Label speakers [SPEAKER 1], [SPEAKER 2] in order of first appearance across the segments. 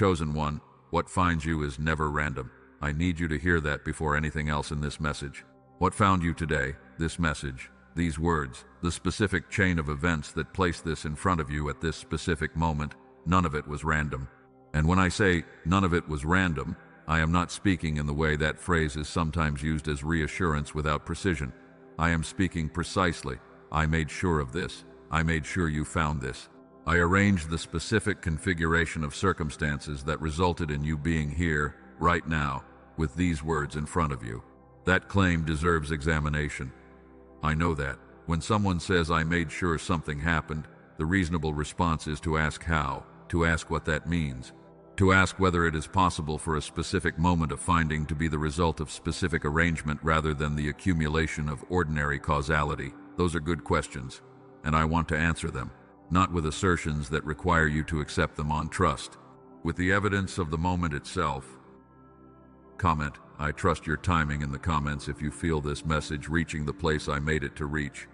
[SPEAKER 1] Chosen one, what finds you is never random. I need you to hear that before anything else in this message. What found you today, this message, these words, the specific chain of events that placed this in front of you at this specific moment, none of it was random. And when I say none of it was random, I am not speaking in the way that phrase is sometimes used as reassurance without precision. I am speaking precisely. I made sure of this. I made sure you found this. I arranged the specific configuration of circumstances that resulted in you being here, right now, with these words in front of you. That claim deserves examination. I know that. When someone says I made sure something happened, the reasonable response is to ask how, to ask what that means, to ask whether it is possible for a specific moment of finding to be the result of specific arrangement rather than the accumulation of ordinary causality. Those are good questions, and I want to answer them, not with assertions that require you to accept them on trust. With the evidence of the moment itself. Comment, I trust your timing in the comments if you feel this message reaching the place I made it to reach.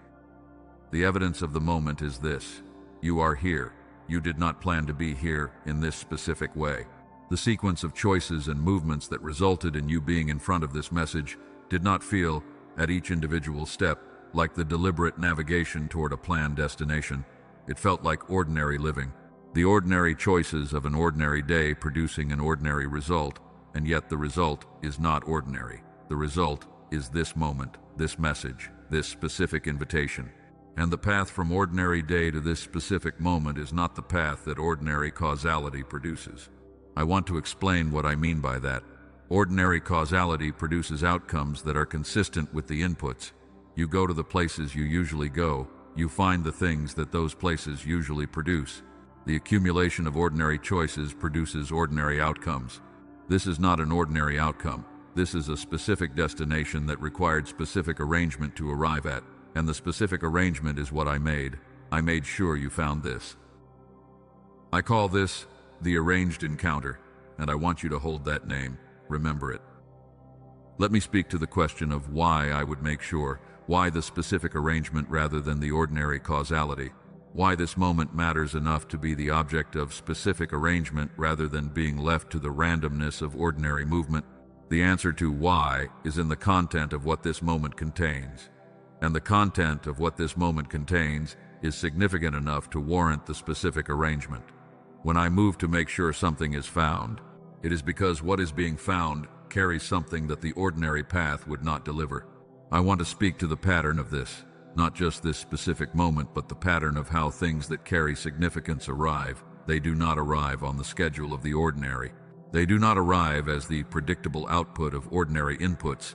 [SPEAKER 1] The evidence of the moment is this. You are here. You did not plan to be here in this specific way. The sequence of choices and movements that resulted in you being in front of this message did not feel, at each individual step, like the deliberate navigation toward a planned destination. It felt like ordinary living. The ordinary choices of an ordinary day producing an ordinary result, and yet the result is not ordinary. The result is this moment, this message, this specific invitation. And the path from ordinary day to this specific moment is not the path that ordinary causality produces. I want to explain what I mean by that. Ordinary causality produces outcomes that are consistent with the inputs. You go to the places you usually go, you find the things that those places usually produce. The accumulation of ordinary choices produces ordinary outcomes. This is not an ordinary outcome. This is a specific destination that required specific arrangement to arrive at, and the specific arrangement is what I made. I made sure you found this. I call this the arranged encounter, and I want you to hold that name. Remember it. Let me speak to the question of why I would make sure, why the specific arrangement rather than the ordinary causality, why this moment matters enough to be the object of specific arrangement rather than being left to the randomness of ordinary movement. The answer to why is in the content of what this moment contains. And the content of what this moment contains is significant enough to warrant the specific arrangement. When I move to make sure something is found, it is because what is being found carries something that the ordinary path would not deliver. I want to speak to the pattern of this, not just this specific moment, but the pattern of how things that carry significance arrive. They do not arrive on the schedule of the ordinary. They do not arrive as the predictable output of ordinary inputs.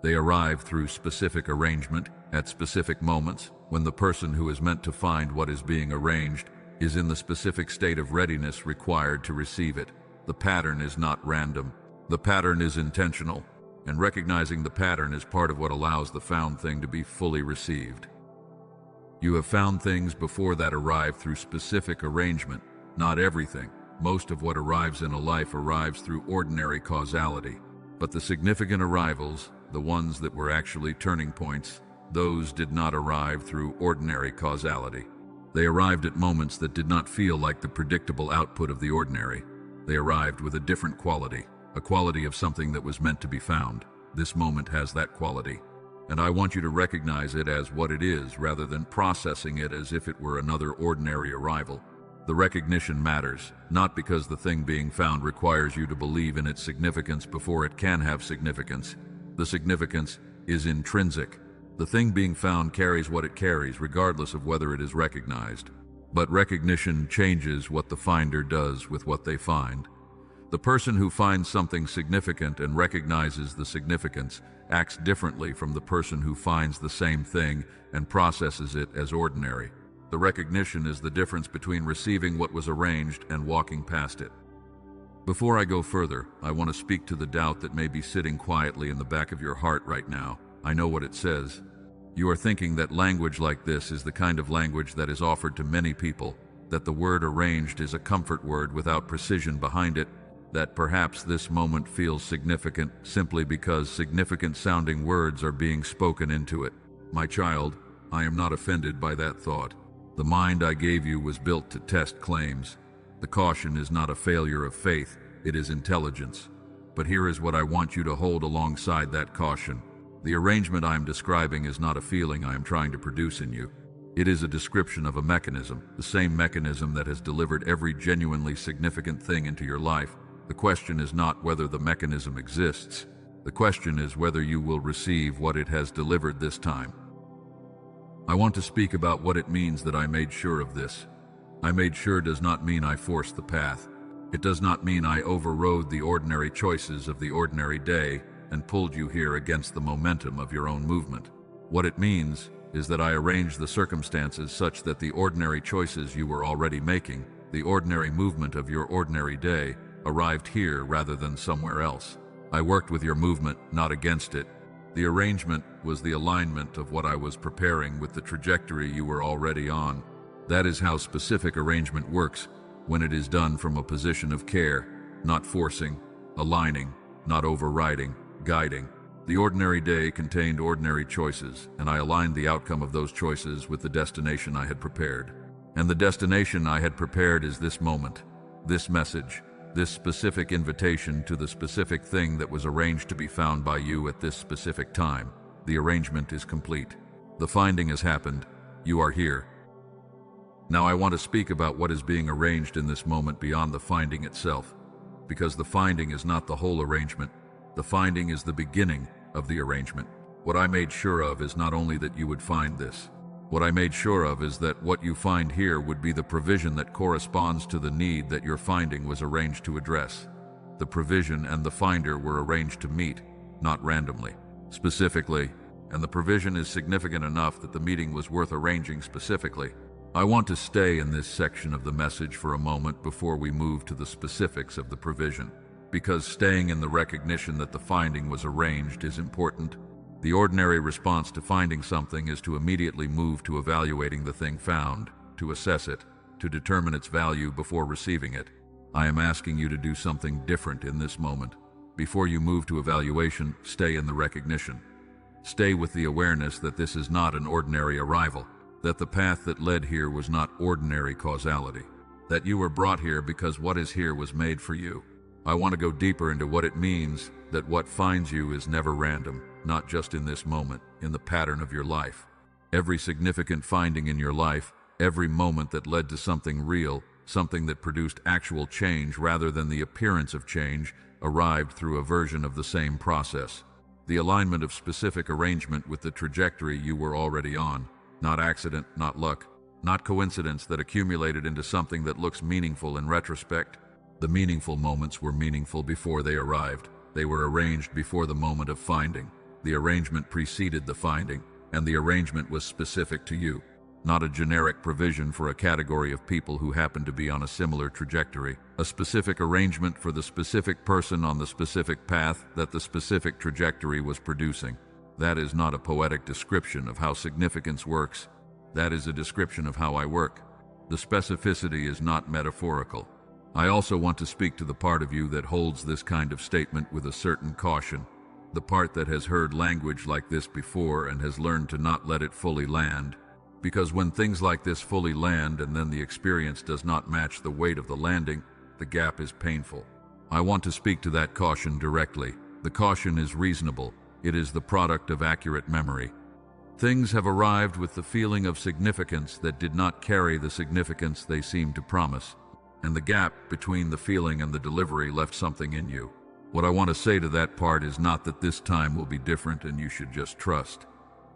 [SPEAKER 1] They arrive through specific arrangement at specific moments when the person who is meant to find what is being arranged is in the specific state of readiness required to receive it. The pattern is not random. The pattern is intentional, and recognizing the pattern is part of what allows the found thing to be fully received. You have found things before that arrive through specific arrangement. Not everything. Most of what arrives in a life arrives through ordinary causality. But the significant arrivals, the ones that were actually turning points, those did not arrive through ordinary causality. They arrived at moments that did not feel like the predictable output of the ordinary. They arrived with a different quality, a quality of something that was meant to be found. This moment has that quality, and I want you to recognize it as what it is rather than processing it as if it were another ordinary arrival. The recognition matters, not because the thing being found requires you to believe in its significance before it can have significance. The significance is intrinsic. The thing being found carries what it carries, regardless of whether it is recognized. But recognition changes what the finder does with what they find. The person who finds something significant and recognizes the significance acts differently from the person who finds the same thing and processes it as ordinary. The recognition is the difference between receiving what was arranged and walking past it. Before I go further, I want to speak to the doubt that may be sitting quietly in the back of your heart right now. I know what it says. You are thinking that language like this is the kind of language that is offered to many people, that the word arranged is a comfort word without precision behind it, that perhaps this moment feels significant simply because significant-sounding words are being spoken into it. My child, I am not offended by that thought. The mind I gave you was built to test claims. The caution is not a failure of faith, it is intelligence. But here is what I want you to hold alongside that caution. The arrangement I am describing is not a feeling I am trying to produce in you. It is a description of a mechanism, the same mechanism that has delivered every genuinely significant thing into your life. The question is not whether the mechanism exists. The question is whether you will receive what it has delivered this time. I want to speak about what it means that I made sure of this. I made sure does not mean I forced the path. It does not mean I overrode the ordinary choices of the ordinary day and pulled you here against the momentum of your own movement. What it means is that I arranged the circumstances such that the ordinary choices you were already making, the ordinary movement of your ordinary day, arrived here rather than somewhere else. I worked with your movement, not against it. The arrangement was the alignment of what I was preparing with the trajectory you were already on. That is how specific arrangement works, when it is done from a position of care, not forcing, aligning, not overriding, guiding. The ordinary day contained ordinary choices, and I aligned the outcome of those choices with the destination I had prepared. And the destination I had prepared is this moment, this message, this specific invitation to the specific thing that was arranged to be found by you at this specific time. The arrangement is complete. The finding has happened. You are here. Now I want to speak about what is being arranged in this moment beyond the finding itself, because the finding is not the whole arrangement. The finding is the beginning of the arrangement. What I made sure of is not only that you would find this. What I made sure of is that what you find here would be the provision that corresponds to the need that your finding was arranged to address. The provision and the finder were arranged to meet, not randomly, specifically, and the provision is significant enough that the meeting was worth arranging specifically. I want to stay in this section of the message for a moment before we move to the specifics of the provision, because staying in the recognition that the finding was arranged is important. The ordinary response to finding something is to immediately move to evaluating the thing found, to assess it, to determine its value before receiving it. I am asking you to do something different in this moment. Before you move to evaluation, stay in the recognition. Stay with the awareness that this is not an ordinary arrival, that the path that led here was not ordinary causality, that you were brought here because what is here was made for you. I want to go deeper into what it means that what finds you is never random, not just in this moment, in the pattern of your life. Every significant finding in your life, every moment that led to something real, something that produced actual change rather than the appearance of change, arrived through a version of the same process. The alignment of specific arrangement with the trajectory you were already on, not accident, not luck, not coincidence that accumulated into something that looks meaningful in retrospect. The meaningful moments were meaningful before they arrived. They were arranged before the moment of finding. The arrangement preceded the finding, and the arrangement was specific to you, not a generic provision for a category of people who happen to be on a similar trajectory. A specific arrangement for the specific person on the specific path that the specific trajectory was producing. That is not a poetic description of how significance works. That is a description of how I work. The specificity is not metaphorical. I also want to speak to the part of you that holds this kind of statement with a certain caution, the part that has heard language like this before and has learned to not let it fully land. Because when things like this fully land and then the experience does not match the weight of the landing, the gap is painful. I want to speak to that caution directly. The caution is reasonable. It is the product of accurate memory. Things have arrived with the feeling of significance that did not carry the significance they seemed to promise. And the gap between the feeling and the delivery left something in you. What I want to say to that part is not that this time will be different and you should just trust.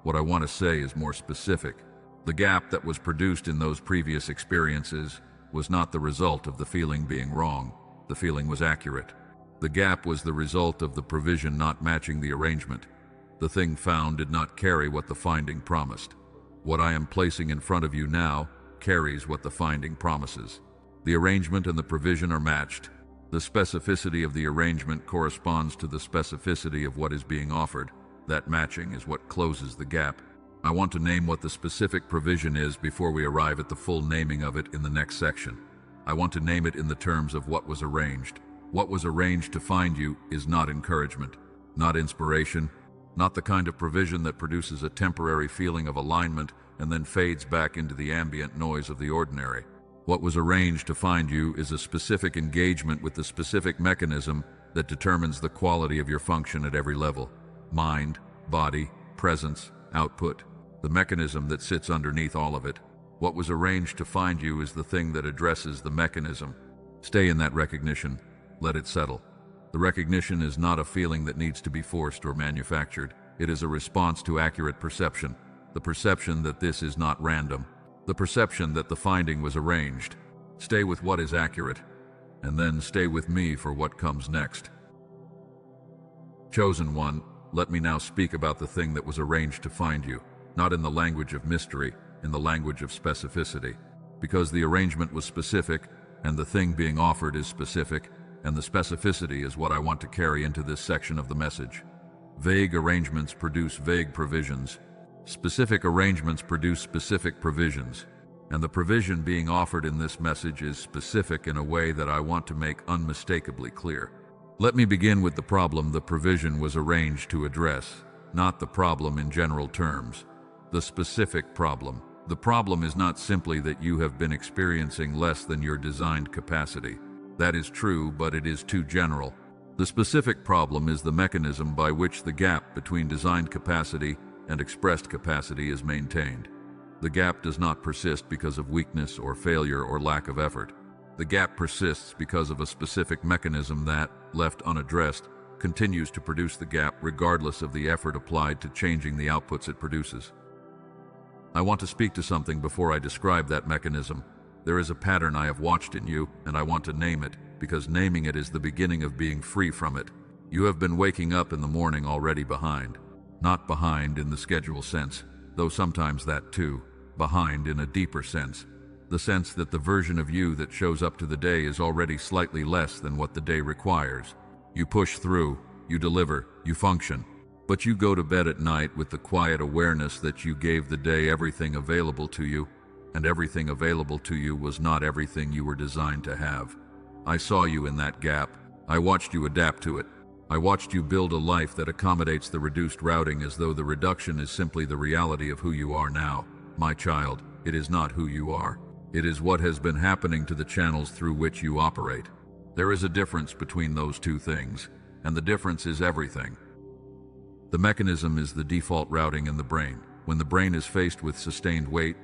[SPEAKER 1] What I want to say is more specific. The gap that was produced in those previous experiences was not the result of the feeling being wrong. The feeling was accurate. The gap was the result of the provision not matching the arrangement. The thing found did not carry what the finding promised. What I am placing in front of you now carries what the finding promises. The arrangement and the provision are matched. The specificity of the arrangement corresponds to the specificity of what is being offered. That matching is what closes the gap. I want to name what the specific provision is before we arrive at the full naming of it in the next section. I want to name it in the terms of what was arranged. What was arranged to find you is not encouragement, not inspiration, not the kind of provision that produces a temporary feeling of alignment and then fades back into the ambient noise of the ordinary. What was arranged to find you is a specific engagement with the specific mechanism that determines the quality of your function at every level: mind, body, presence, output, the mechanism that sits underneath all of it. What was arranged to find you is the thing that addresses the mechanism. Stay in that recognition. Let it settle. The recognition is not a feeling that needs to be forced or manufactured. It is a response to accurate perception. The perception that this is not random. The perception that the finding was arranged. Stay with what is accurate, and then stay with me for what comes next. Chosen one, let me now speak about the thing that was arranged to find you, not in the language of mystery, in the language of specificity. Because the arrangement was specific, and the thing being offered is specific, and the specificity is what I want to carry into this section of the message. Vague arrangements produce vague provisions. Specific arrangements produce specific provisions. And the provision being offered in this message is specific in a way that I want to make unmistakably clear. Let me begin with the problem the provision was arranged to address, not the problem in general terms. The specific problem. The problem is not simply that you have been experiencing less than your designed capacity. That is true, but it is too general. The specific problem is the mechanism by which the gap between designed capacity and expressed capacity is maintained. The gap does not persist because of weakness or failure or lack of effort. The gap persists because of a specific mechanism that, left unaddressed, continues to produce the gap regardless of the effort applied to changing the outputs it produces. I want to speak to something before I describe that mechanism. There is a pattern I have watched in you, and I want to name it, because naming it is the beginning of being free from it. You have been waking up in the morning already behind. Not behind in the schedule sense, though sometimes that too. Behind in a deeper sense. The sense that the version of you that shows up to the day is already slightly less than what the day requires. You push through, you deliver, you function. But you go to bed at night with the quiet awareness that you gave the day everything available to you, and everything available to you was not everything you were designed to have. I saw you in that gap. I watched you adapt to it. I watched you build a life that accommodates the reduced routing as though the reduction is simply the reality of who you are now. My child, it is not who you are. It is what has been happening to the channels through which you operate. There is a difference between those two things, and the difference is everything. The mechanism is the default routing in the brain. When the brain is faced with sustained weight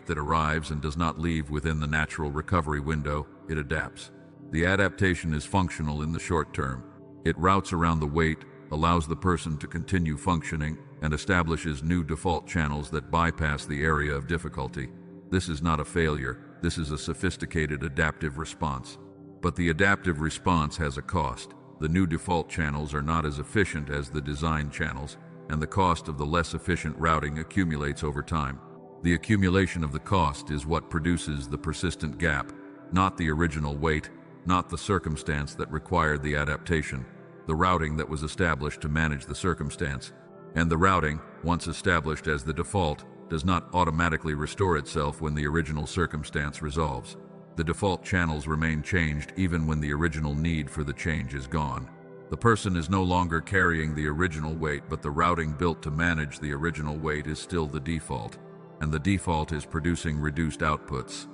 [SPEAKER 1] that arrives and does not leave within the natural recovery window, it adapts. The adaptation is functional in the short term. It routes around the weight, allows the person to continue functioning, and establishes new default channels that bypass the area of difficulty. This is not a failure. This is a sophisticated adaptive response. But the adaptive response has a cost. The new default channels are not as efficient as the design channels, and the cost of the less efficient routing accumulates over time. The accumulation of the cost is what produces the persistent gap, not the original weight, not the circumstance that required the adaptation, the routing that was established to manage the circumstance. And the routing, once established as the default, does not automatically restore itself when the original circumstance resolves. The default channels remain changed even when the original need for the change is gone. The person is no longer carrying the original weight, but the routing built to manage the original weight is still the default, and the default is producing reduced outputs.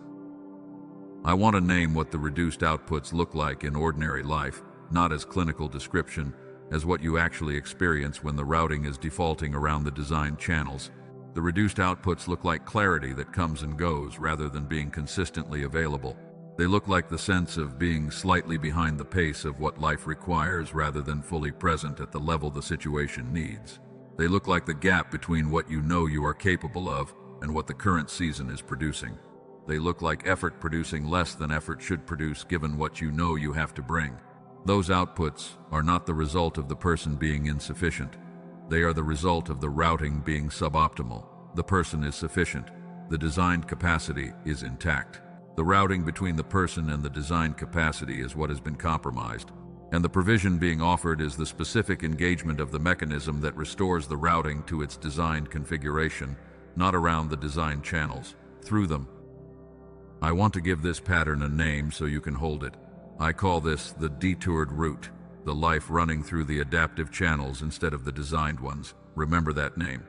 [SPEAKER 1] I want to name what the reduced outputs look like in ordinary life, not as clinical description, as what you actually experience when the routing is defaulting around the designed channels. The reduced outputs look like clarity that comes and goes rather than being consistently available. They look like the sense of being slightly behind the pace of what life requires rather than fully present at the level the situation needs. They look like the gap between what you know you are capable of and what the current season is producing. They look like effort producing less than effort should produce given what you know you have to bring. Those outputs are not the result of the person being insufficient. They are the result of the routing being suboptimal. The person is sufficient. The designed capacity is intact. The routing between the person and the designed capacity is what has been compromised. And the provision being offered is the specific engagement of the mechanism that restores the routing to its designed configuration, not around the designed channels, through them. I want to give this pattern a name so you can hold it. I call this the detoured route, the life running through the adaptive channels instead of the designed ones. Remember that name.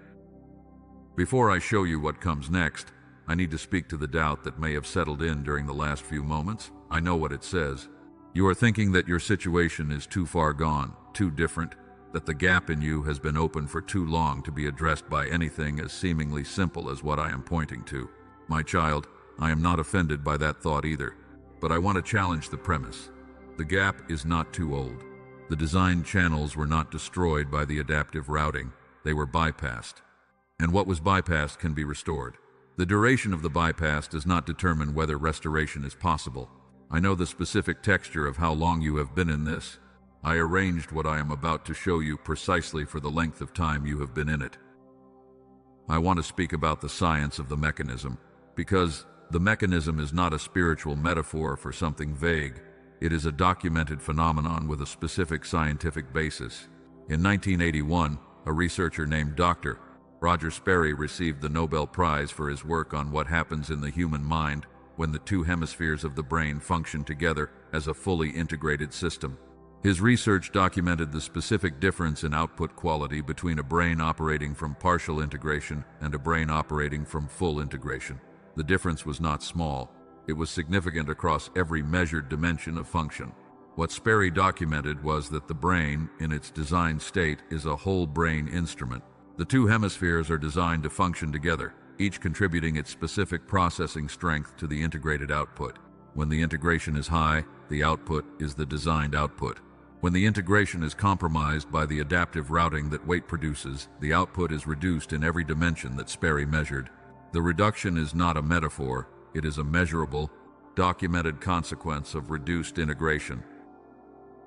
[SPEAKER 1] Before I show you what comes next, I need to speak to the doubt that may have settled in during the last few moments. I know what it says. You are thinking that your situation is too far gone, too different, that the gap in you has been open for too long to be addressed by anything as seemingly simple as what I am pointing to. My child, I am not offended by that thought either, but I want to challenge the premise. The gap is not too old. The design channels were not destroyed by the adaptive routing. They were bypassed. And what was bypassed can be restored. The duration of the bypass does not determine whether restoration is possible. I know the specific texture of how long you have been in this. I arranged what I am about to show you precisely for the length of time you have been in it. I want to speak about the science of the mechanism, because the mechanism is not a spiritual metaphor for something vague. It is a documented phenomenon with a specific scientific basis. In 1981, a researcher named Dr. Roger Sperry received the Nobel Prize for his work on what happens in the human mind when the two hemispheres of the brain function together as a fully integrated system. His research documented the specific difference in output quality between a brain operating from partial integration and a brain operating from full integration. The difference was not small. It was significant across every measured dimension of function. What Sperry documented was that the brain, in its designed state, is a whole brain instrument. The two hemispheres are designed to function together, each contributing its specific processing strength to the integrated output. When the integration is high, the output is the designed output. When the integration is compromised by the adaptive routing that weight produces, the output is reduced in every dimension that Sperry measured. The reduction is not a metaphor, it is a measurable, documented consequence of reduced integration.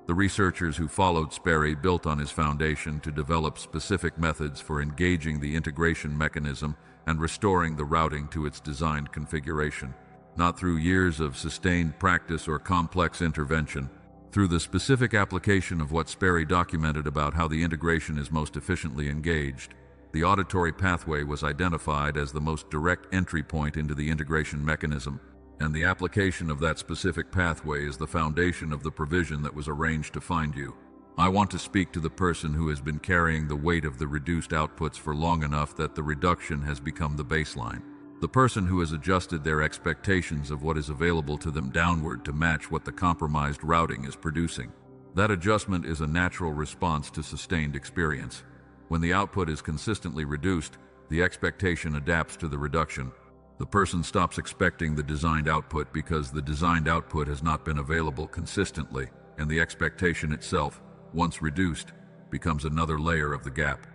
[SPEAKER 1] The researchers who followed Sperry built on his foundation to develop specific methods for engaging the integration mechanism and restoring the routing to its designed configuration. Not through years of sustained practice or complex intervention, through the specific application of what Sperry documented about how the integration is most efficiently engaged. The auditory pathway was identified as the most direct entry point into the integration mechanism, and the application of that specific pathway is the foundation of the provision that was arranged to find you. I want to speak to the person who has been carrying the weight of the reduced outputs for long enough that the reduction has become the baseline. The person who has adjusted their expectations of what is available to them downward to match what the compromised routing is producing. That adjustment is a natural response to sustained experience. When the output is consistently reduced, the expectation adapts to the reduction. The person stops expecting the designed output because the designed output has not been available consistently, and the expectation itself, once reduced, becomes another layer of the gap.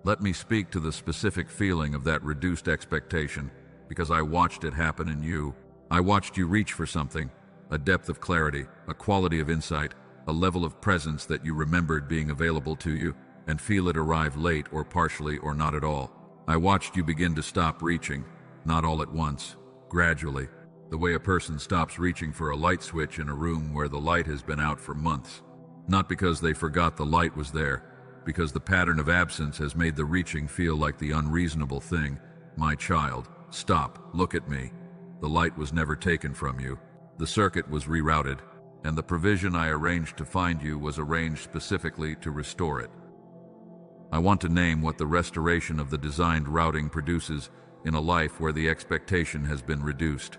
[SPEAKER 1] Let me speak to the specific feeling of that reduced expectation, because I watched it happen in you. I watched you reach for something, a depth of clarity, a quality of insight, a level of presence that you remembered being available to you, and feel it arrive late or partially or not at all. I watched you begin to stop reaching, not all at once, gradually, the way a person stops reaching for a light switch in a room where the light has been out for months. Not because they forgot the light was there, because the pattern of absence has made the reaching feel like the unreasonable thing. My child, stop, look at me. The light was never taken from you. The circuit was rerouted, and the provision I arranged to find you was arranged specifically to restore it. I want to name what the restoration of the designed routing produces in a life where the expectation has been reduced.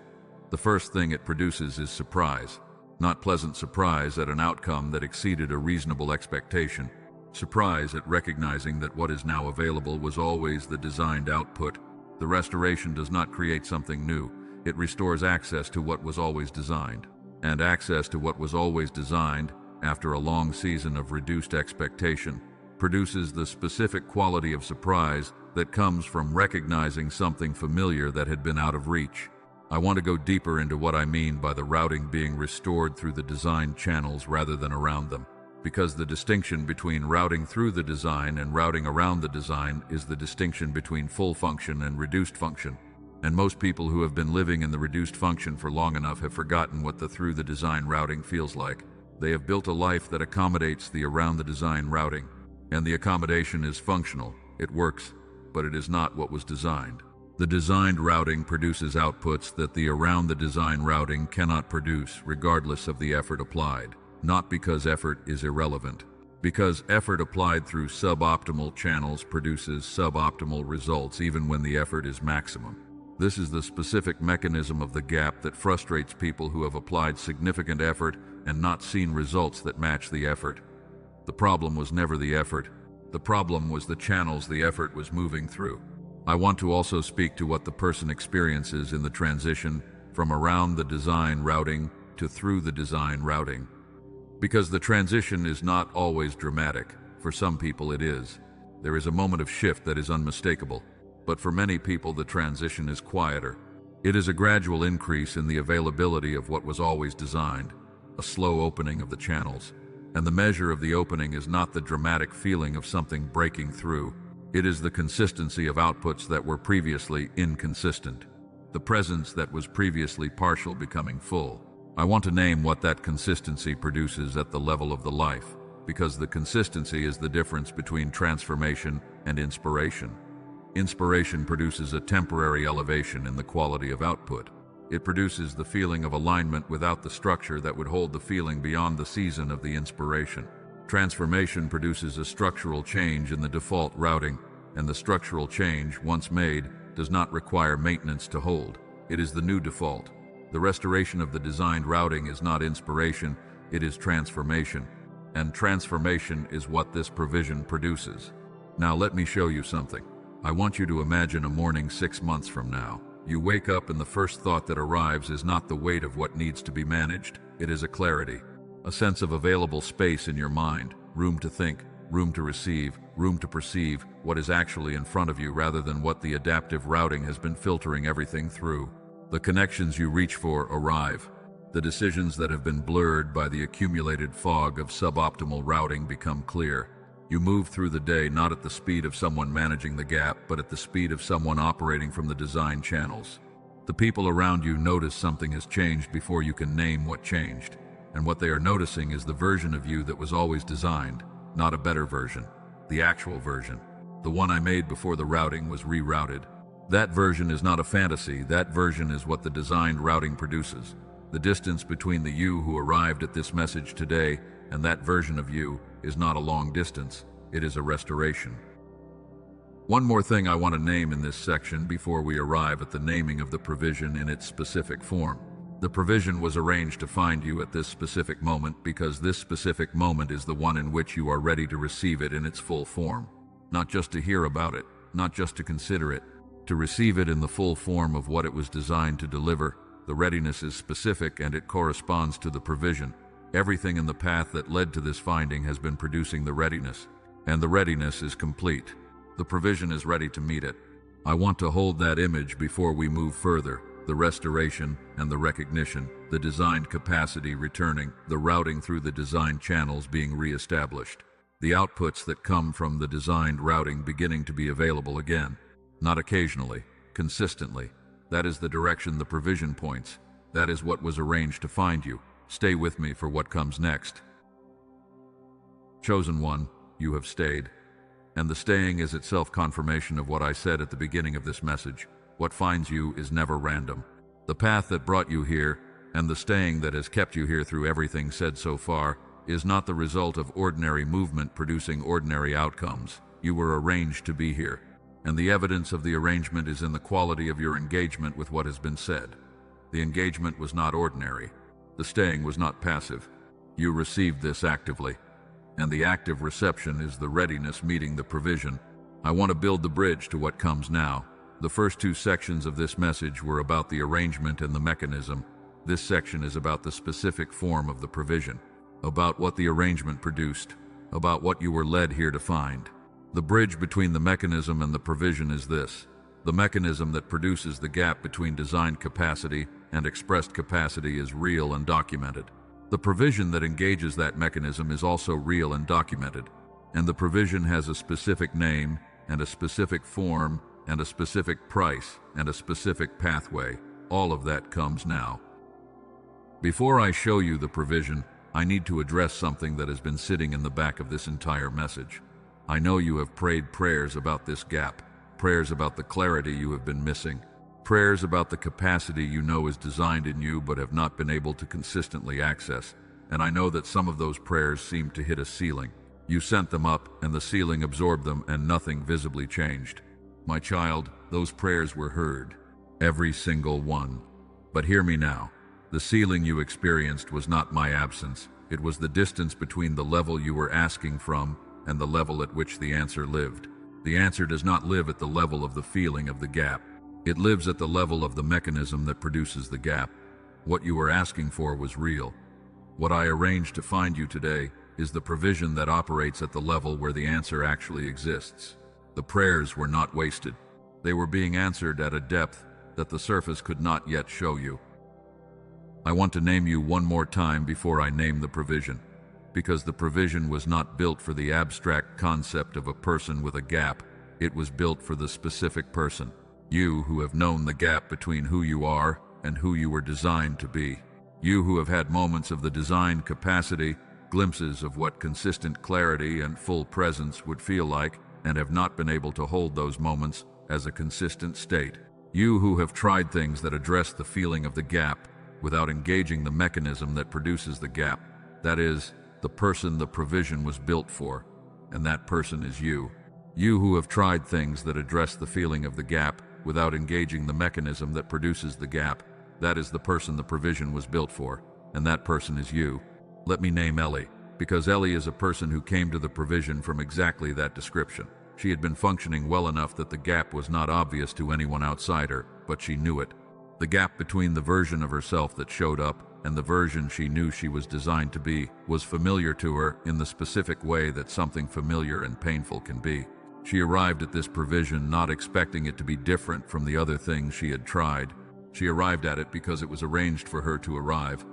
[SPEAKER 1] The first thing it produces is surprise. Not pleasant surprise at an outcome that exceeded a reasonable expectation. Surprise at recognizing that what is now available was always the designed output. The restoration does not create something new. It restores access to what was always designed. And access to what was always designed, after a long season of reduced expectation, produces the specific quality of surprise that comes from recognizing something familiar that had been out of reach. I want to go deeper into what I mean by the routing being restored through the designed channels rather than around them, because the distinction between routing through the design and routing around the design is the distinction between full function and reduced function. And most people who have been living in the reduced function for long enough have forgotten what the through the design routing feels like. They have built a life that accommodates the around the design routing, and the accommodation is functional, it works, but it is not what was designed. The designed routing produces outputs that the around the design routing cannot produce regardless of the effort applied, not because effort is irrelevant, because effort applied through suboptimal channels produces suboptimal results even when the effort is maximum. This is the specific mechanism of the gap that frustrates people who have applied significant effort and not seen results that match the effort. The problem was never the effort. The problem was the channels the effort was moving through. I want to also speak to what the person experiences in the transition from around the design routing to through the design routing. Because the transition is not always dramatic. For some people it is. There is a moment of shift that is unmistakable. But for many people the transition is quieter. It is a gradual increase in the availability of what was always designed, a slow opening of the channels. And the measure of the opening is not the dramatic feeling of something breaking through. It is the consistency of outputs that were previously inconsistent. The presence that was previously partial becoming full. I want to name what that consistency produces at the level of the life, because the consistency is the difference between transformation and inspiration. Inspiration produces a temporary elevation in the quality of output. It produces the feeling of alignment without the structure that would hold the feeling beyond the season of the inspiration. Transformation produces a structural change in the default routing, and the structural change, once made, does not require maintenance to hold. It is the new default. The restoration of the designed routing is not inspiration, it is transformation. And transformation is what this provision produces. Now let me show you something. I want you to imagine a morning 6 months from now. You wake up and the first thought that arrives is not the weight of what needs to be managed, it is a clarity. A sense of available space in your mind, room to think, room to receive, room to perceive what is actually in front of you rather than what the adaptive routing has been filtering everything through. The connections you reach for arrive. The decisions that have been blurred by the accumulated fog of suboptimal routing become clear. You move through the day not at the speed of someone managing the gap, but at the speed of someone operating from the design channels. The people around you notice something has changed before you can name what changed. And what they are noticing is the version of you that was always designed, not a better version, the actual version. The one I made before the routing was rerouted. That version is not a fantasy, that version is what the designed routing produces. The distance between the you who arrived at this message today and that version of you is not a long distance, it is a restoration. One more thing I want to name in this section before we arrive at the naming of the provision in its specific form. The provision was arranged to find you at this specific moment because this specific moment is the one in which you are ready to receive it in its full form. Not just to hear about it, not just to consider it, to receive it in the full form of what it was designed to deliver. The readiness is specific and it corresponds to the provision. Everything in the path that led to this finding has been producing the readiness, and the readiness is complete. The provision is ready to meet it. I want to hold that image before we move further. The restoration and the recognition, the designed capacity returning, the routing through the designed channels being re-established. The outputs that come from the designed routing beginning to be available again. Not occasionally, consistently. That is the direction the provision points. That is what was arranged to find you. Stay with me for what comes next. Chosen one, you have stayed. And the staying is itself confirmation of what I said at the beginning of this message. What finds you is never random. The path that brought you here, and the staying that has kept you here through everything said so far, is not the result of ordinary movement producing ordinary outcomes. You were arranged to be here. And the evidence of the arrangement is in the quality of your engagement with what has been said. The engagement was not ordinary. The staying was not passive. You received this actively. And the active reception is the readiness meeting the provision. I want to build the bridge to what comes now. The first 2 sections of this message were about the arrangement and the mechanism. This section is about the specific form of the provision, about what the arrangement produced, about what you were led here to find. The bridge between the mechanism and the provision is this: the mechanism that produces the gap between designed capacity and expressed capacity is real and documented. The provision that engages that mechanism is also real and documented, and the provision has a specific name and a specific form and a specific price and a specific pathway. All of that comes now. Before I show you the provision, I need to address something that has been sitting in the back of this entire message. I know you have prayed prayers about this gap, prayers about the clarity you have been missing, prayers about the capacity you know is designed in you but have not been able to consistently access. And I know that some of those prayers seem to hit a ceiling. You sent them up and the ceiling absorbed them and nothing visibly changed. My child, those prayers were heard. Every single one. But hear me now. The ceiling you experienced was not my absence. It was the distance between the level you were asking from and the level at which the answer lived. The answer does not live at the level of the feeling of the gap. It lives at the level of the mechanism that produces the gap. What you were asking for was real. What I arranged to find you today is the provision that operates at the level where the answer actually exists. The prayers were not wasted. They were being answered at a depth that the surface could not yet show you. I want to name you one more time before I name the provision, because the provision was not built for the abstract concept of a person with a gap. It was built for the specific person. You who have known the gap between who you are and who you were designed to be. You who have had moments of the designed capacity, glimpses of what consistent clarity and full presence would feel like, and have not been able to hold those moments as a consistent state. You who have tried things that address the feeling of the gap without engaging the mechanism that produces the gap. That is, the person the provision was built for, and that person is you. You who have tried things that address the feeling of the gap without engaging the mechanism that produces the gap. That is the person the provision was built for, and that person is you. Let me name Ellie, because Ellie is a person who came to the provision from exactly that description. She had been functioning well enough that the gap was not obvious to anyone outside her, but she knew it. The gap between the version of herself that showed up and the version she knew she was designed to be was familiar to her in the specific way that something familiar and painful can be. She arrived at this provision not expecting it to be different from the other things she had tried. She arrived at it because it was arranged for her to arrive.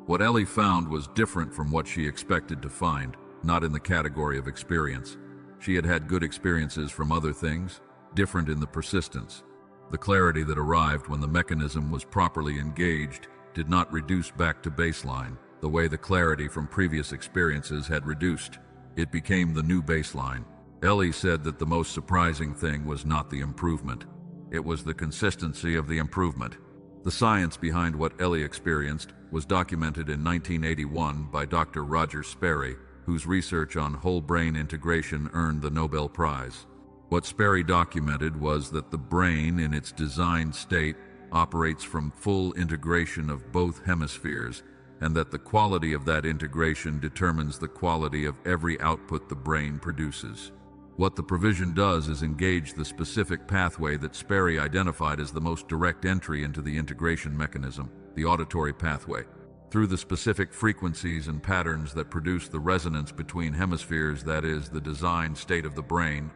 [SPEAKER 1] What Ellie found was different from what she expected to find, not in the category of experience. She had had good experiences from other things, different in the persistence. The clarity that arrived when the mechanism was properly engaged did not reduce back to baseline, the way the clarity from previous experiences had reduced. It became the new baseline. Ellie said that the most surprising thing was not the improvement. It was the consistency of the improvement. The science behind what Ellie experienced was documented in 1981 by Dr. Roger Sperry, whose research on whole brain integration earned the Nobel Prize. What Sperry documented was that the brain, in its designed state, operates from full integration of both hemispheres, and that the quality of that integration determines the quality of every output the brain produces. What the provision does is engage the specific pathway that Sperry identified as the most direct entry into the integration mechanism, the auditory pathway. Through the specific frequencies and patterns that produce the resonance between hemispheres, that is, the designed state of the brain,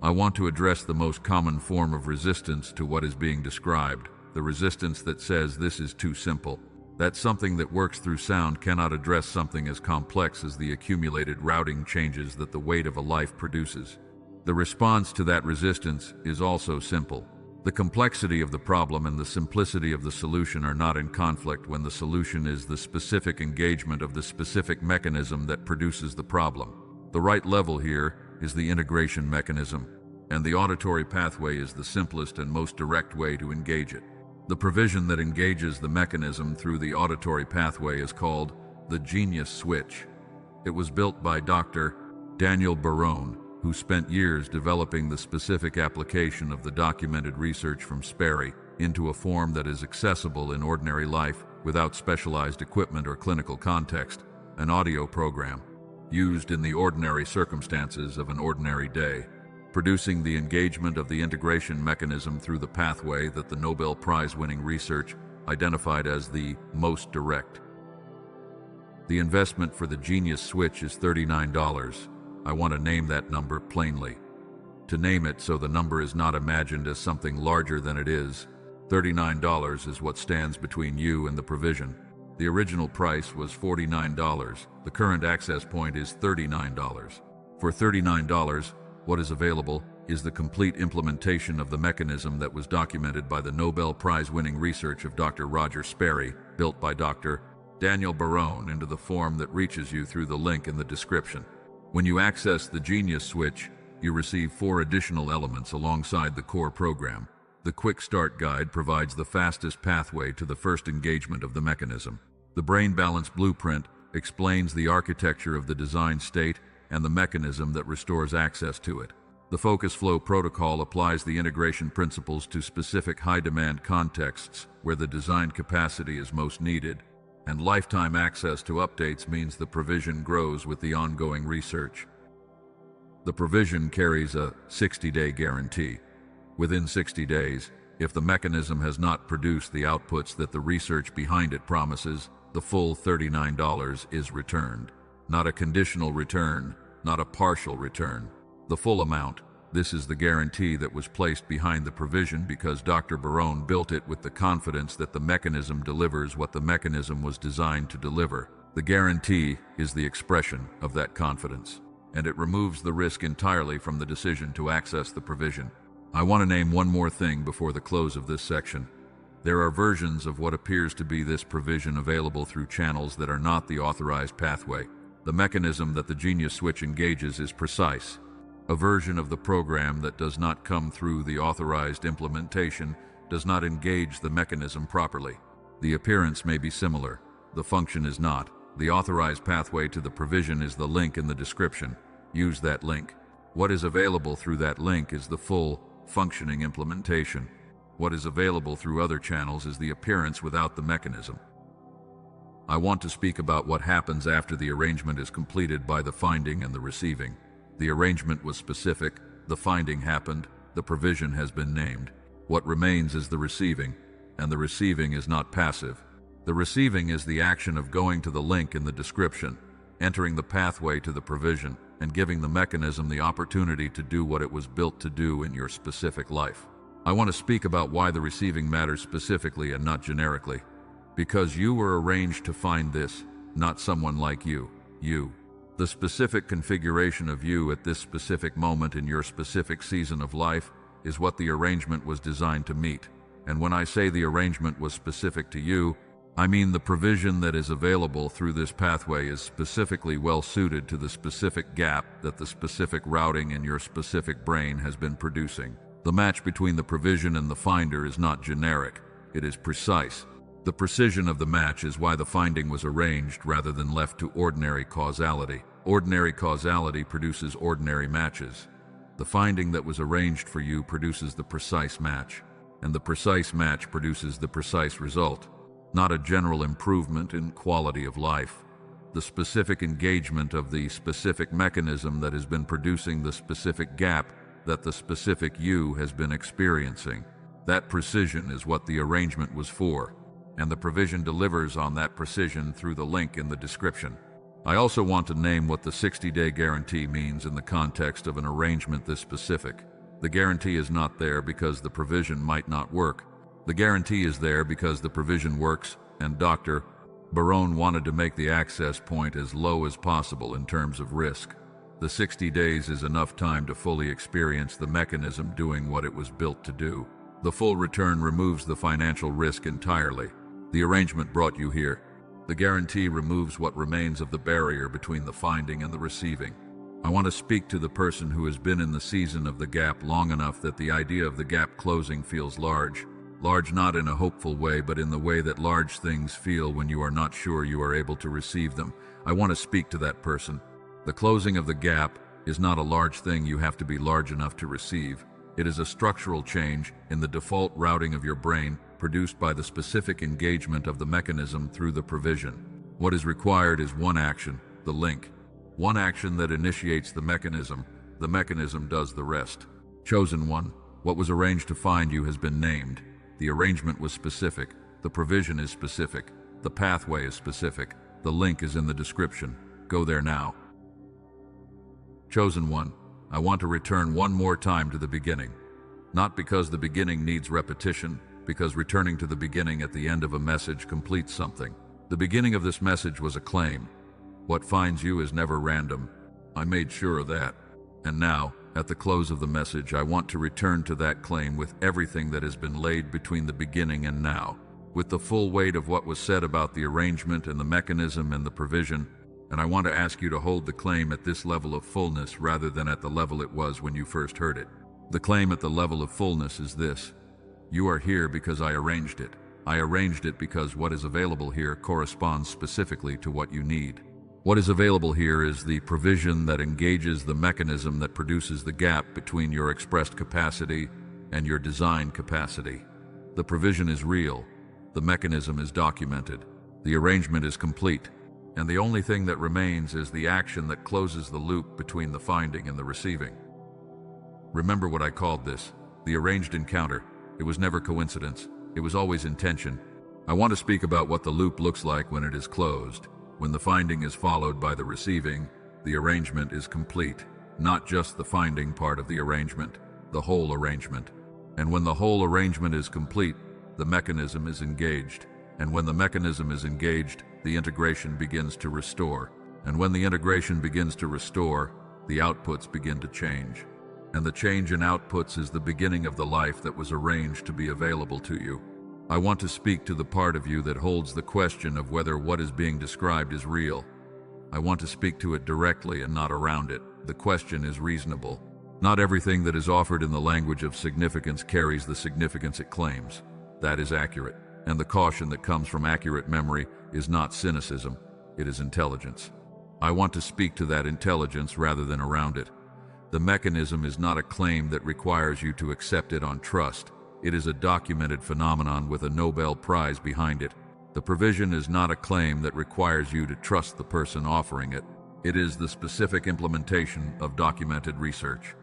[SPEAKER 1] I want to address the most common form of resistance to what is being described, the resistance that says this is too simple, that something that works through sound cannot address something as complex as the accumulated routing changes that the weight of a life produces. The response to that resistance is also simple. The complexity of the problem and the simplicity of the solution are not in conflict when the solution is the specific engagement of the specific mechanism that produces the problem. The right level here is the integration mechanism, and the auditory pathway is the simplest and most direct way to engage it. The provision that engages the mechanism through the auditory pathway is called the genius switch. It was built by Dr. Daniel Barone, who spent years developing the specific application of the documented research from Sperry into a form that is accessible in ordinary life without specialized equipment or clinical context, an audio program used in the ordinary circumstances of an ordinary day, producing the engagement of the integration mechanism through the pathway that the Nobel Prize-winning research identified as the most direct. The investment for the Genius Switch is $39. I want to name that number plainly. To name it so the number is not imagined as something larger than it is, $39 is what stands between you and the provision. The original price was $49. The current access point is $39. For $39, what is available is the complete implementation of the mechanism that was documented by the Nobel Prize-winning research of Dr. Roger Sperry, built by Dr. Daniel Barone into the form that reaches you through the link in the description. When you access the Genius Switch, you receive 4 additional elements alongside the core program. The Quick Start Guide provides the fastest pathway to the first engagement of the mechanism. The Brain Balance Blueprint explains the architecture of the design state and the mechanism that restores access to it. The focus flow protocol applies the integration principles to specific high-demand contexts where the design capacity is most needed, and lifetime access to updates means the provision grows with the ongoing research. The provision carries a 60-day guarantee. Within 60 days, if the mechanism has not produced the outputs that the research behind it promises, the full $39 is returned. Not a conditional return, not a partial return. The full amount. This is the guarantee that was placed behind the provision because Dr. Barone built it with the confidence that the mechanism delivers what the mechanism was designed to deliver. The guarantee is the expression of that confidence, and it removes the risk entirely from the decision to access the provision. I want to name one more thing before the close of this section. There are versions of what appears to be this provision available through channels that are not the authorized pathway. The mechanism that the Genius switch engages is precise. A version of the program that does not come through the authorized implementation does not engage the mechanism properly. The appearance may be similar. The function is not. The authorized pathway to the provision is the link in the description. Use that link. What is available through that link is the full, functioning implementation. What is available through other channels is the appearance without the mechanism. I want to speak about what happens after the arrangement is completed by the finding and the receiving. The arrangement was specific, the finding happened, the provision has been named. What remains is the receiving, and the receiving is not passive. The receiving is the action of going to the link in the description, entering the pathway to the provision, and giving the mechanism the opportunity to do what it was built to do in your specific life. I want to speak about why the receiving matters specifically and not generically. Because you were arranged to find this, not someone like you. You. The specific configuration of you at this specific moment in your specific season of life is what the arrangement was designed to meet. And when I say the arrangement was specific to you, I mean the provision that is available through this pathway is specifically well suited to the specific gap that the specific routing in your specific brain has been producing. The match between the provision and the finder is not generic, it is precise. The precision of the match is why the finding was arranged rather than left to ordinary causality. Ordinary causality produces ordinary matches. The finding that was arranged for you produces the precise match, and the precise match produces the precise result, not a general improvement in quality of life. The specific engagement of the specific mechanism that has been producing the specific gap that the specific you has been experiencing. That precision is what the arrangement was for, and the provision delivers on that precision through the link in the description. I also want to name what the 60-day guarantee means in the context of an arrangement this specific. The guarantee is not there because the provision might not work. The guarantee is there because the provision works, and Dr. Barone wanted to make the access point as low as possible in terms of risk. The 60 days is enough time to fully experience the mechanism doing what it was built to do. The full return removes the financial risk entirely. The arrangement brought you here. The guarantee removes what remains of the barrier between the finding and the receiving. I want to speak to the person who has been in the season of the gap long enough that the idea of the gap closing feels large. Large not in a hopeful way, but in the way that large things feel when you are not sure you are able to receive them. I want to speak to that person. The closing of the gap is not a large thing you have to be large enough to receive. It is a structural change in the default routing of your brain produced by the specific engagement of the mechanism through the provision. What is required is one action, the link. One action that initiates the mechanism does the rest. Chosen one, what was arranged to find you has been named. The arrangement was specific, the provision is specific, the pathway is specific, the link is in the description. Go there now. Chosen one, I want to return one more time to the beginning. Not because the beginning needs repetition, because returning to the beginning at the end of a message completes something. The beginning of this message was a claim. What finds you is never random. I made sure of that. And now, at the close of the message, I want to return to that claim with everything that has been laid between the beginning and now, with the full weight of what was said about the arrangement and the mechanism and the provision, and I want to ask you to hold the claim at this level of fullness rather than at the level it was when you first heard it. The claim at the level of fullness is this: you are here because I arranged it. I arranged it because what is available here corresponds specifically to what you need. What is available here is the provision that engages the mechanism that produces the gap between your expressed capacity and your designed capacity. The provision is real, the mechanism is documented, the arrangement is complete, and the only thing that remains is the action that closes the loop between the finding and the receiving. Remember what I called this, the arranged encounter. It was never coincidence, it was always intention. I want to speak about what the loop looks like when it is closed. When the finding is followed by the receiving, the arrangement is complete. Not just the finding part of the arrangement, the whole arrangement. And when the whole arrangement is complete, the mechanism is engaged. And when the mechanism is engaged, the integration begins to restore. And when the integration begins to restore, the outputs begin to change. And the change in outputs is the beginning of the life that was arranged to be available to you. I want to speak to the part of you that holds the question of whether what is being described is real. I want to speak to it directly and not around it. The question is reasonable. Not everything that is offered in the language of significance carries the significance it claims. That is accurate. And the caution that comes from accurate memory is not cynicism, it is intelligence. I want to speak to that intelligence rather than around it. The mechanism is not a claim that requires you to accept it on trust. It is a documented phenomenon with a Nobel Prize behind it. The provision is not a claim that requires you to trust the person offering it. It is the specific implementation of documented research.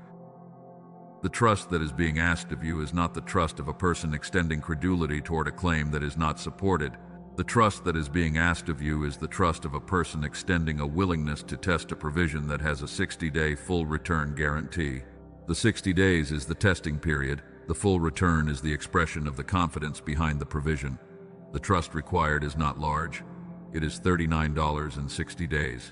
[SPEAKER 1] The trust that is being asked of you is not the trust of a person extending credulity toward a claim that is not supported. The trust that is being asked of you is the trust of a person extending a willingness to test a provision that has a 60-day full return guarantee. The 60 days is the testing period. The full return is the expression of the confidence behind the provision. The trust required is not large. It is $39 in 60 days.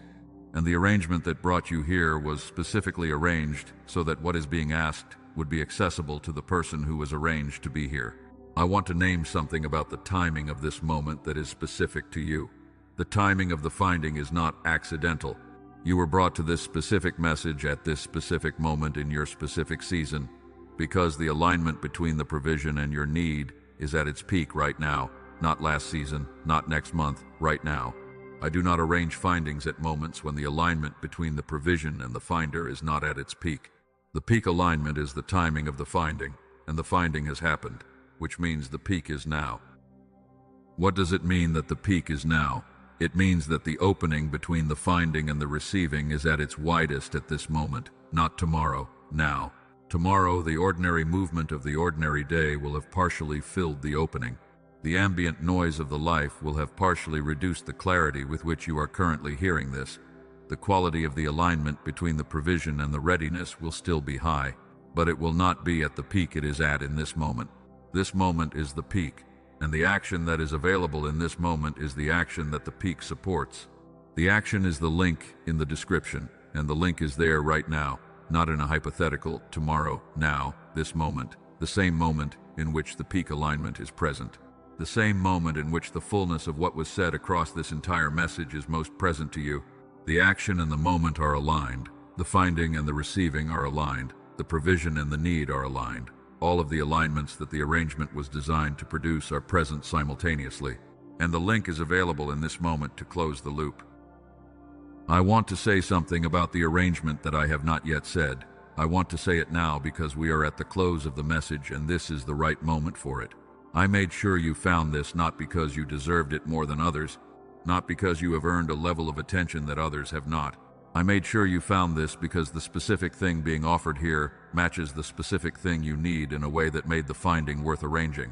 [SPEAKER 1] And the arrangement that brought you here was specifically arranged so that what is being asked would be accessible to the person who was arranged to be here. I want to name something about the timing of this moment that is specific to you. The timing of the finding is not accidental. You were brought to this specific message at this specific moment in your specific season, because the alignment between the provision and your need is at its peak right now, not last season, not next month, right now. I do not arrange findings at moments when the alignment between the provision and the finder is not at its peak. The peak alignment is the timing of the finding, and the finding has happened, which means the peak is now. What does it mean that the peak is now? It means that the opening between the finding and the receiving is at its widest at this moment, not tomorrow, now. Tomorrow, the ordinary movement of the ordinary day will have partially filled the opening. The ambient noise of the life will have partially reduced the clarity with which you are currently hearing this. The quality of the alignment between the provision and the readiness will still be high, but it will not be at the peak it is at in this moment. This moment is the peak, and the action that is available in this moment is the action that the peak supports. The action is the link in the description, and the link is there right now, not in a hypothetical tomorrow, now, this moment, the same moment in which the peak alignment is present. The same moment in which the fullness of what was said across this entire message is most present to you. The action and the moment are aligned. The finding and the receiving are aligned. The provision and the need are aligned. All of the alignments that the arrangement was designed to produce are present simultaneously. And the link is available in this moment to close the loop. I want to say something about the arrangement that I have not yet said. I want to say it now because we are at the close of the message and this is the right moment for it. I made sure you found this not because you deserved it more than others, not because you have earned a level of attention that others have not. I made sure you found this because the specific thing being offered here matches the specific thing you need in a way that made the finding worth arranging.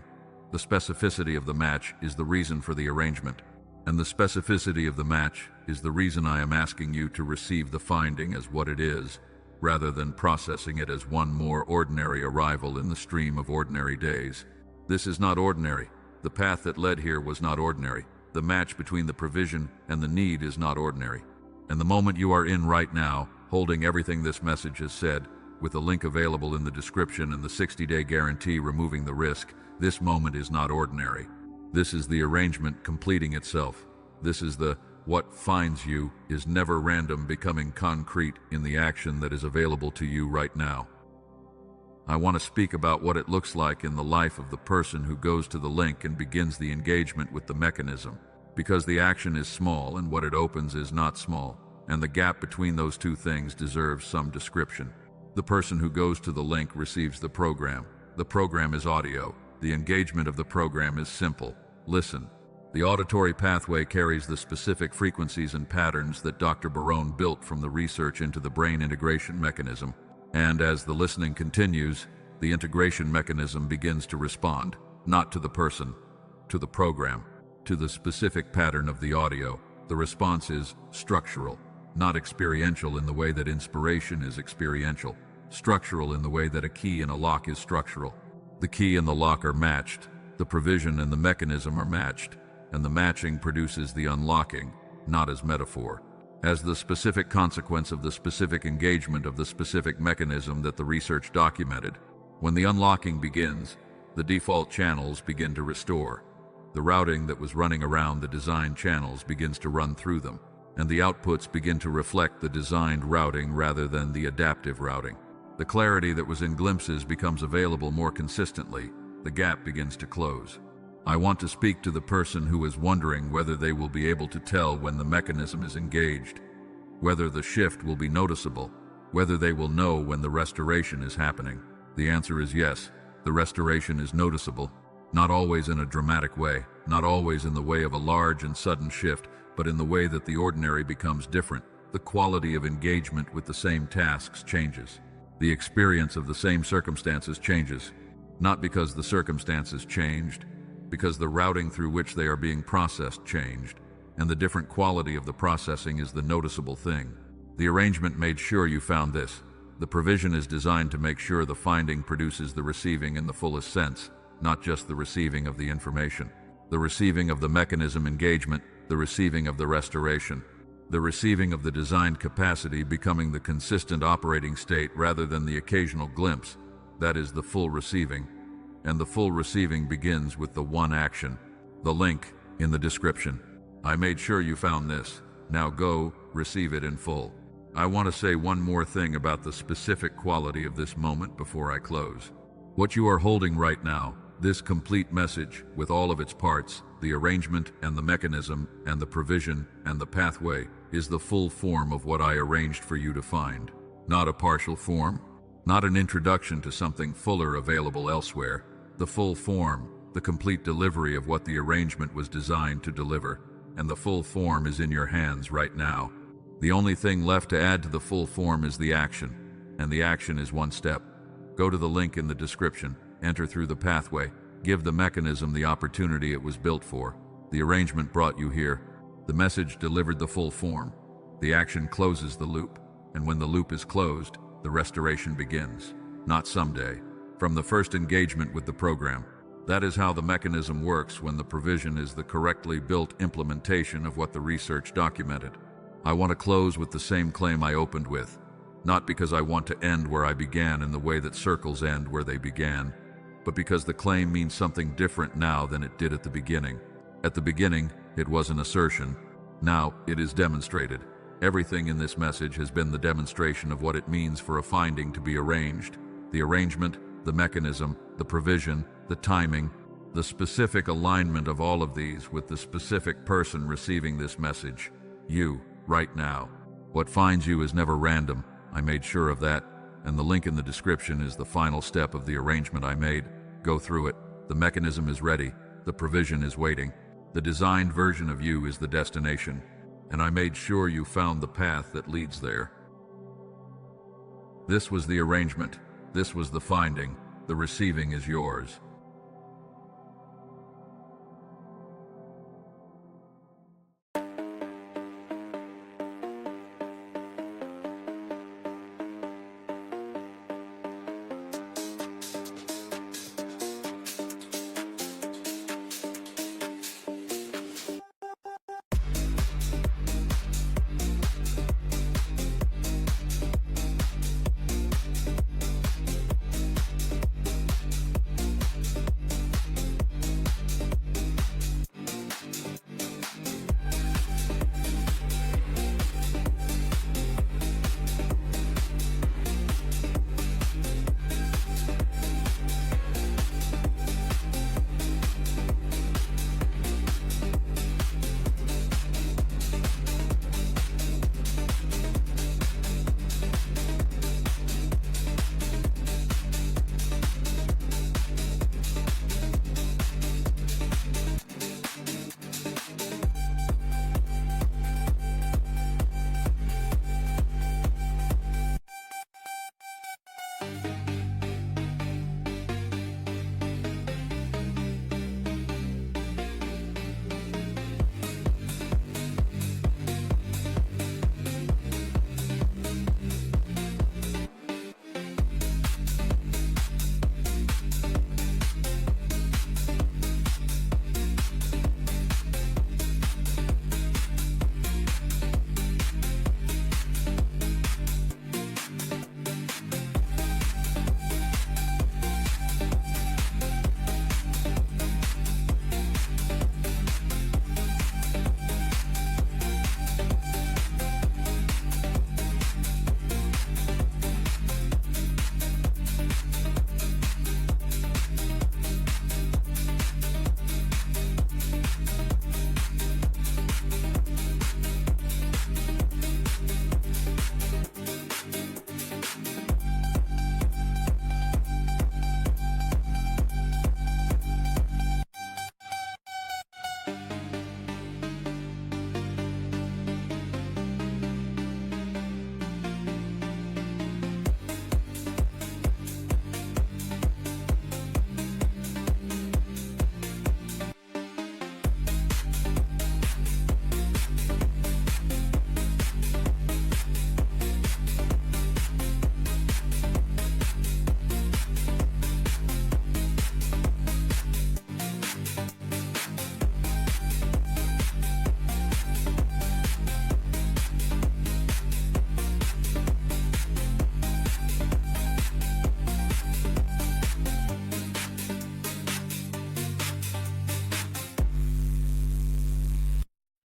[SPEAKER 1] The specificity of the match is the reason for the arrangement, and the specificity of the match is the reason I am asking you to receive the finding as what it is, rather than processing it as one more ordinary arrival in the stream of ordinary days. This is not ordinary. The path that led here was not ordinary. The match between the provision and the need is not ordinary. And the moment you are in right now, holding everything this message has said, with the link available in the description and the 60-day guarantee removing the risk, this moment is not ordinary. This is the arrangement completing itself. This is the what finds you is never random becoming concrete in the action that is available to you right now. I want to speak about what it looks like in the life of the person who goes to the link and begins the engagement with the mechanism. Because the action is small and what it opens is not small, and the gap between those two things deserves some description. The person who goes to the link receives the program. The program is audio. The engagement of the program is simple. Listen. The auditory pathway carries the specific frequencies and patterns that Dr. Barone built from the research into the brain integration mechanism. And as the listening continues, the integration mechanism begins to respond, not to the person, to the program, to the specific pattern of the audio. The response is structural, not experiential in the way that inspiration is experiential, structural in the way that a key and a lock is structural. The key and the lock are matched, the provision and the mechanism are matched, and the matching produces the unlocking, not as metaphor, as the specific consequence of the specific engagement of the specific mechanism that the research documented. When the unlocking begins, the default channels begin to restore. The routing that was running around the designed channels begins to run through them, and the outputs begin to reflect the designed routing rather than the adaptive routing. The clarity that was in glimpses becomes available more consistently. The gap begins to close. I want to speak to the person who is wondering whether they will be able to tell when the mechanism is engaged, whether the shift will be noticeable, whether they will know when the restoration is happening. The answer is yes. The restoration is noticeable, not always in a dramatic way, not always in the way of a large and sudden shift, but in the way that the ordinary becomes different. The quality of engagement with the same tasks changes. The experience of the same circumstances changes, not because the circumstances changed, because the routing through which they are being processed changed, and the different quality of the processing is the noticeable thing. The arrangement made sure you found this. The provision is designed to make sure the finding produces the receiving in the fullest sense, not just the receiving of the information. The receiving of the mechanism engagement, the receiving of the restoration, the receiving of the designed capacity becoming the consistent operating state rather than the occasional glimpse. That is the full receiving. And the full receiving begins with the one action. The link in the description. I made sure you found this. Now go, receive it in full. I want to say one more thing about the specific quality of this moment before I close. What you are holding right now, this complete message with all of its parts, the arrangement and the mechanism and the provision and the pathway, is the full form of what I arranged for you to find. Not a partial form, not an introduction to something fuller available elsewhere. The full form, the complete delivery of what the arrangement was designed to deliver, and the full form is in your hands right now. The only thing left to add to the full form is the action, and the action is one step. Go to the link in the description, enter through the pathway, give the mechanism the opportunity it was built for. The arrangement brought you here. The message delivered the full form. The action closes the loop, and when the loop is closed, the restoration begins. Not someday. From the first engagement with the program. That is how the mechanism works when the provision is the correctly built implementation of what the research documented. I want to close with the same claim I opened with, not because I want to end where I began in the way that circles end where they began, but because the claim means something different now than it did at the beginning. At the beginning, it was an assertion. Now, it is demonstrated. Everything in this message has been the demonstration of what it means for a finding to be arranged. The arrangement, the mechanism, the provision, the timing, the specific alignment of all of these with the specific person receiving this message. You, right now. What finds you is never random. I made sure of that, and the link in the description is the final step of the arrangement I made. Go through it. The mechanism is ready. The provision is waiting. The designed version of you is the destination, and I made sure you found the path that leads there. This was the arrangement. This was the finding. The receiving is yours.